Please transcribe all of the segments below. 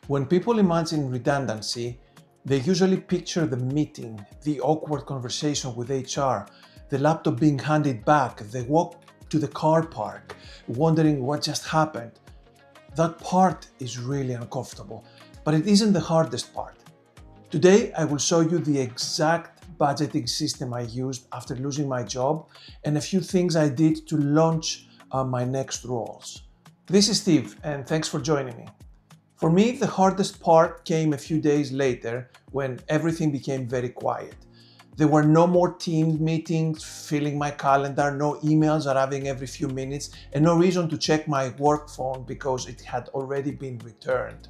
When people imagine redundancy, they usually picture the meeting, the awkward conversation with HR, the laptop being handed back, the walk to the car park, wondering what just happened. That part is really uncomfortable, but it isn't the hardest part. Today, I will show you the exact budgeting system I used after losing my job and a few things I did to launch my next roles. This is Steve, and thanks for joining me. For me, the hardest part came a few days later when everything became very quiet. There were no more team meetings filling my calendar, no emails arriving every few minutes, and no reason to check my work phone because it had already been returned.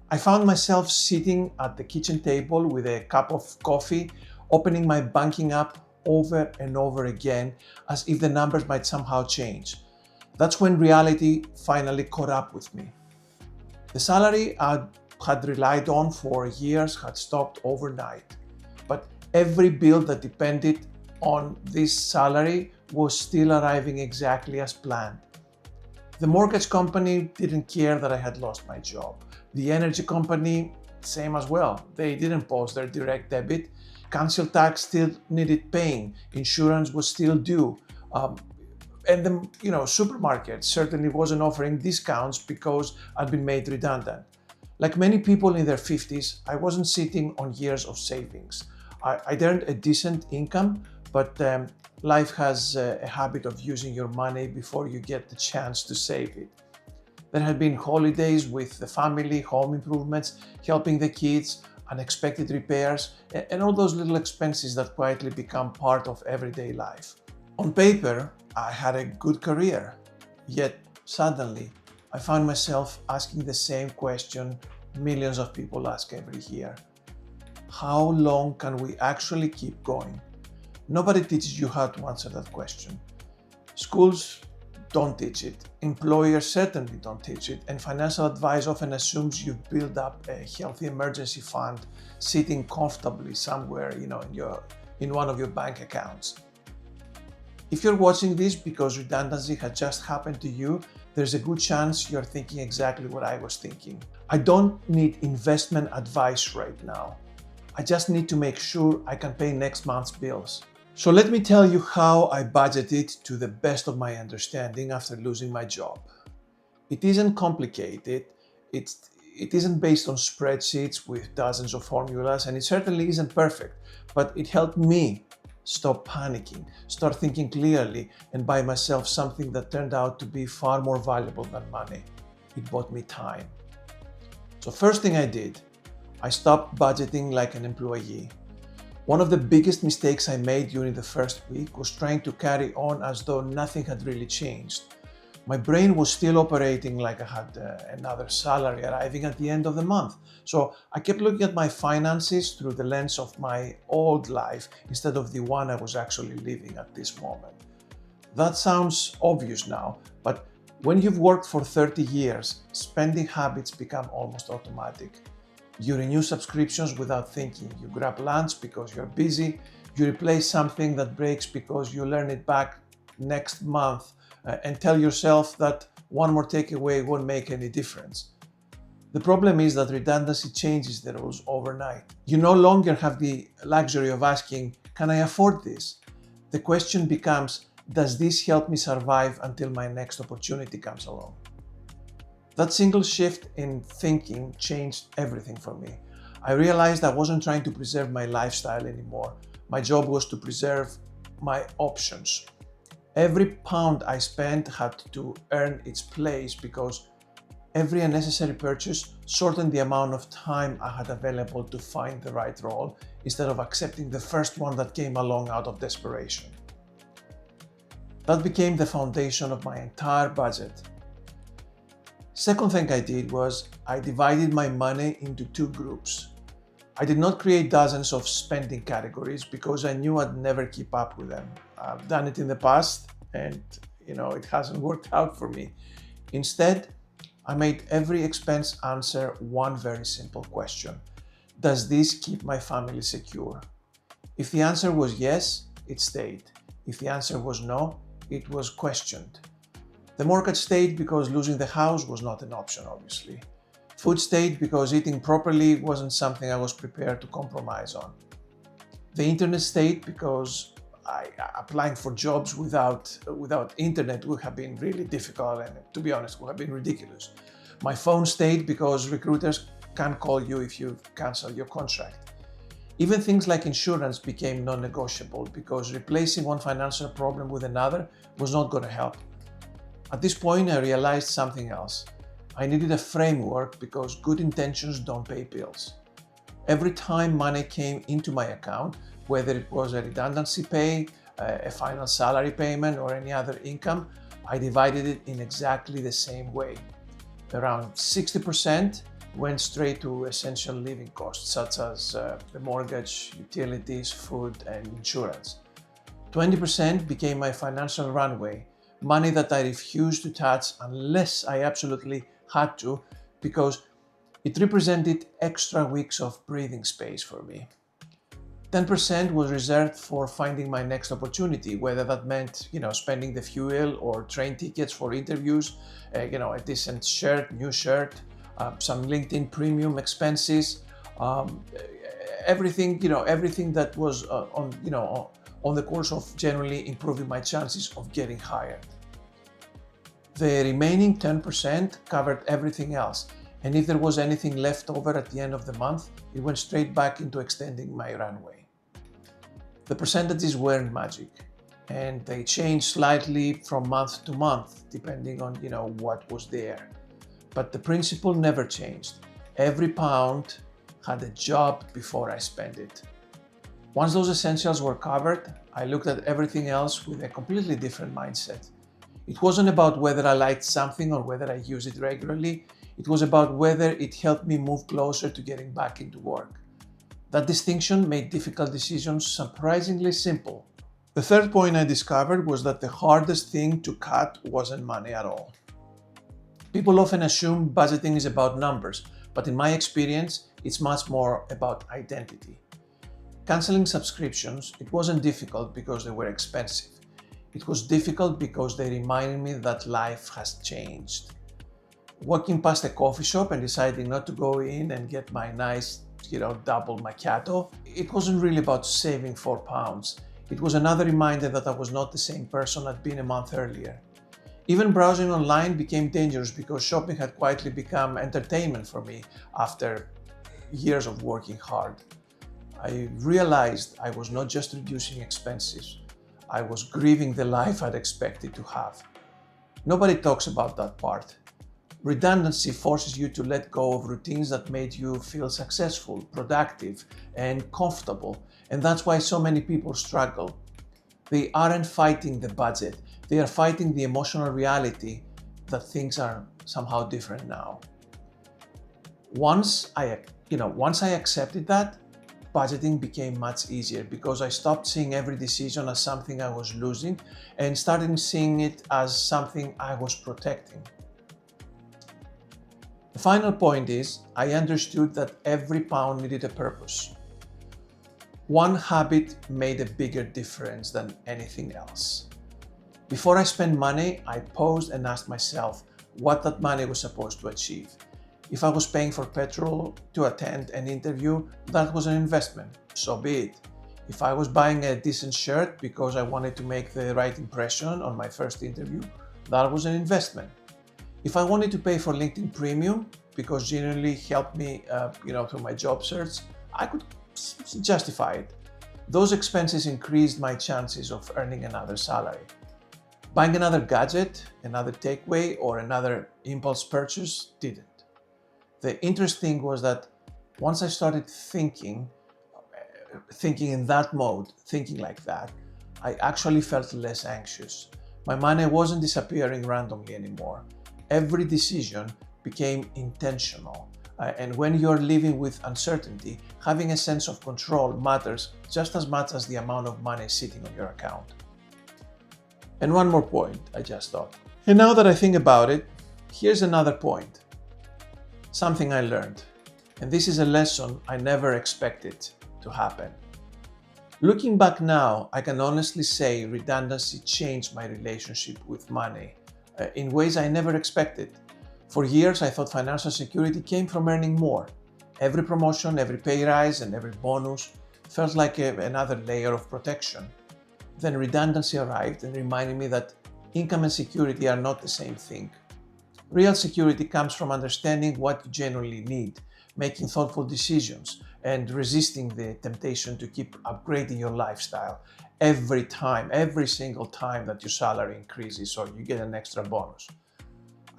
I found myself sitting at the kitchen table with a cup of coffee, opening my banking app over and over again as if the numbers might somehow change. That's when reality finally caught up with me. The salary I had relied on for years had stopped overnight, but every bill that depended on this salary was still arriving exactly as planned. The mortgage company didn't care that I had lost my job. The energy company, same as well. They didn't post their direct debit. Council tax still needed paying. Insurance was still due. And the supermarket certainly wasn't offering discounts because I'd been made redundant. Like many people in their 50s, I wasn't sitting on years of savings. I'd earned a decent income, but life has a habit of using your money before you get the chance to save it. There had been holidays with the family, home improvements, helping the kids, unexpected repairs, and all those little expenses that quietly become part of everyday life. On paper, I had a good career, yet suddenly I found myself asking the same question millions of people ask every year. How long can we actually keep going? Nobody teaches you how to answer that question. Schools don't teach it, employers certainly don't teach it, and financial advice often assumes you've built up a healthy emergency fund sitting comfortably somewhere, in one of your bank accounts. If you're watching this because redundancy had just happened to you, there's a good chance you're thinking exactly what I was thinking. I don't need investment advice right now. I just need to make sure I can pay next month's bills. So let me tell you how I budgeted to the best of my understanding after losing my job. It isn't complicated, it isn't based on spreadsheets with dozens of formulas, and it certainly isn't perfect, but it helped me stop panicking, start thinking clearly, and buy myself something that turned out to be far more valuable than money. It bought me time. So first thing I did, I stopped budgeting like an employee. One of the biggest mistakes I made during the first week was trying to carry on as though nothing had really changed. My brain was still operating like I had another salary arriving at the end of the month. So I kept looking at my finances through the lens of my old life instead of the one I was actually living at this moment. That sounds obvious now, but when you've worked for 30 years, spending habits become almost automatic. You renew subscriptions without thinking. You grab lunch because you're busy. You replace something that breaks because you learn it back next month and tell yourself that one more takeaway won't make any difference. The problem is that redundancy changes the rules overnight. You no longer have the luxury of asking, can I afford this? The question becomes, does this help me survive until my next opportunity comes along? That single shift in thinking changed everything for me. I realized I wasn't trying to preserve my lifestyle anymore. My job was to preserve my options. Every pound I spent had to earn its place because every unnecessary purchase shortened the amount of time I had available to find the right role instead of accepting the first one that came along out of desperation. That became the foundation of my entire budget. Second thing I did was I divided my money into two groups. I did not create dozens of spending categories because I knew I'd never keep up with them. I've done it in the past and it hasn't worked out for me. Instead, I made every expense answer one very simple question. Does this keep my family secure? If the answer was yes, it stayed. If the answer was no, it was questioned. The mortgage stayed because losing the house was not an option, obviously. Food stayed because eating properly wasn't something I was prepared to compromise on. The internet stayed because applying for jobs without internet would have been really difficult and, to be honest, would have been ridiculous. My phone stayed because recruiters can't call you if you cancel your contract. Even things like insurance became non-negotiable because replacing one financial problem with another was not going to help. At this point, I realized something else. I needed a framework because good intentions don't pay bills. Every time money came into my account, whether it was a redundancy pay, a final salary payment, or any other income, I divided it in exactly the same way. Around 60% went straight to essential living costs, such as the mortgage, utilities, food, and insurance. 20% became my financial runway, money that I refused to touch unless I absolutely had to, because it represented extra weeks of breathing space for me. 10% was reserved for finding my next opportunity, whether that meant, spending the fuel or train tickets for interviews, a decent shirt, new shirt, some LinkedIn premium expenses, everything that was on the course of generally improving my chances of getting hired. The remaining 10% covered everything else, and if there was anything left over at the end of the month, it went straight back into extending my runway. The percentages weren't magic, and they changed slightly from month to month, depending on what was there. But the principle never changed. Every pound had a job before I spent it. Once those essentials were covered, I looked at everything else with a completely different mindset. It wasn't about whether I liked something or whether I used it regularly. It was about whether it helped me move closer to getting back into work. That distinction made difficult decisions surprisingly simple. The third point I discovered was that the hardest thing to cut wasn't money at all. People often assume budgeting is about numbers, but in my experience, it's much more about identity. Canceling subscriptions, it wasn't difficult because they were expensive. It was difficult because they reminded me that life has changed. Walking past a coffee shop and deciding not to go in and get my nice, double macchiato, it wasn't really about saving £4. It was another reminder that I was not the same person I'd been a month earlier. Even browsing online became dangerous because shopping had quietly become entertainment for me after years of working hard. I realized I was not just reducing expenses, I was grieving the life I'd expected to have. Nobody talks about that part. Redundancy forces you to let go of routines that made you feel successful, productive, and comfortable, and that's why so many people struggle. They aren't fighting the budget, they are fighting the emotional reality that things are somehow different now. Once I accepted that, budgeting became much easier because I stopped seeing every decision as something I was losing and started seeing it as something I was protecting. The final point is, I understood that every pound needed a purpose. One habit made a bigger difference than anything else. Before I spent money, I paused and asked myself what that money was supposed to achieve. If I was paying for petrol to attend an interview, that was an investment, so be it. If I was buying a decent shirt because I wanted to make the right impression on my first interview, that was an investment. If I wanted to pay for LinkedIn Premium because genuinely helped me through my job search, I could justify it. Those expenses increased my chances of earning another salary. Buying another gadget, another takeaway, or another impulse purchase didn't. The interesting thing was that once I started thinking in that mode, thinking like that, I actually felt less anxious. My money wasn't disappearing randomly anymore. Every decision became intentional. And when you're living with uncertainty, having a sense of control matters just as much as the amount of money sitting on your account. And one more point, I just thought. And now that I think about it, here's another point. Something I learned. And this is a lesson I never expected to happen. Looking back now, I can honestly say redundancy changed my relationship with money in ways I never expected. For years, I thought financial security came from earning more. Every promotion, every pay rise, and every bonus felt like another layer of protection. Then redundancy arrived and reminded me that income and security are not the same thing. Real security comes from understanding what you genuinely need, making thoughtful decisions, and resisting the temptation to keep upgrading your lifestyle every single time that your salary increases or you get an extra bonus.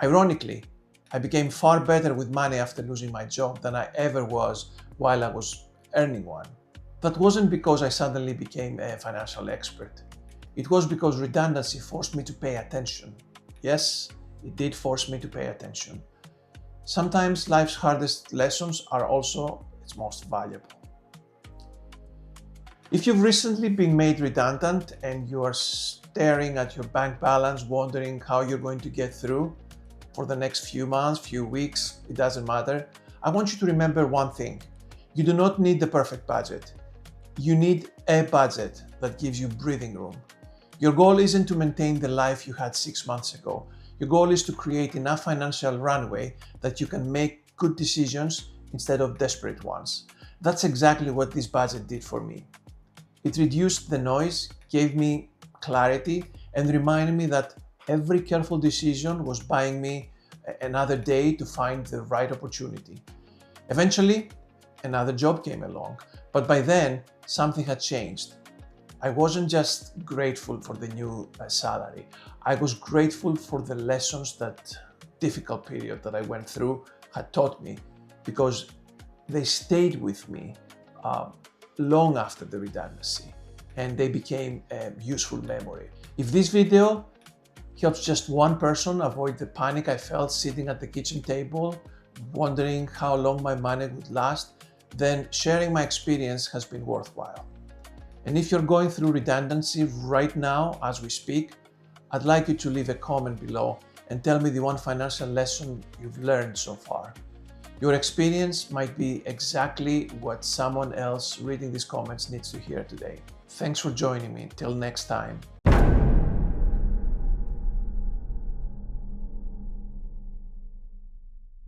Ironically, I became far better with money after losing my job than I ever was while I was earning one. That wasn't because I suddenly became a financial expert. It was because redundancy forced me to pay attention. Yes, it did force me to pay attention. Sometimes life's hardest lessons are also its most valuable. If you've recently been made redundant and you are staring at your bank balance, wondering how you're going to get through for the next few months, few weeks, it doesn't matter, I want you to remember one thing. You do not need the perfect budget. You need a budget that gives you breathing room. Your goal isn't to maintain the life you had 6 months ago. Your goal is to create enough financial runway that you can make good decisions instead of desperate ones. That's exactly what this budget did for me. It reduced the noise, gave me clarity, and reminded me that every careful decision was buying me another day to find the right opportunity. Eventually, another job came along, but by then, something had changed. I wasn't just grateful for the new salary. I was grateful for the lessons that difficult period that I went through had taught me, because they stayed with me long after the redundancy, and they became a useful memory. If this video helps just one person avoid the panic I felt sitting at the kitchen table, wondering how long my money would last, then sharing my experience has been worthwhile. And if you're going through redundancy right now as we speak, I'd like you to leave a comment below and tell me the one financial lesson you've learned so far. Your experience might be exactly what someone else reading these comments needs to hear today. Thanks for joining me. Till next time.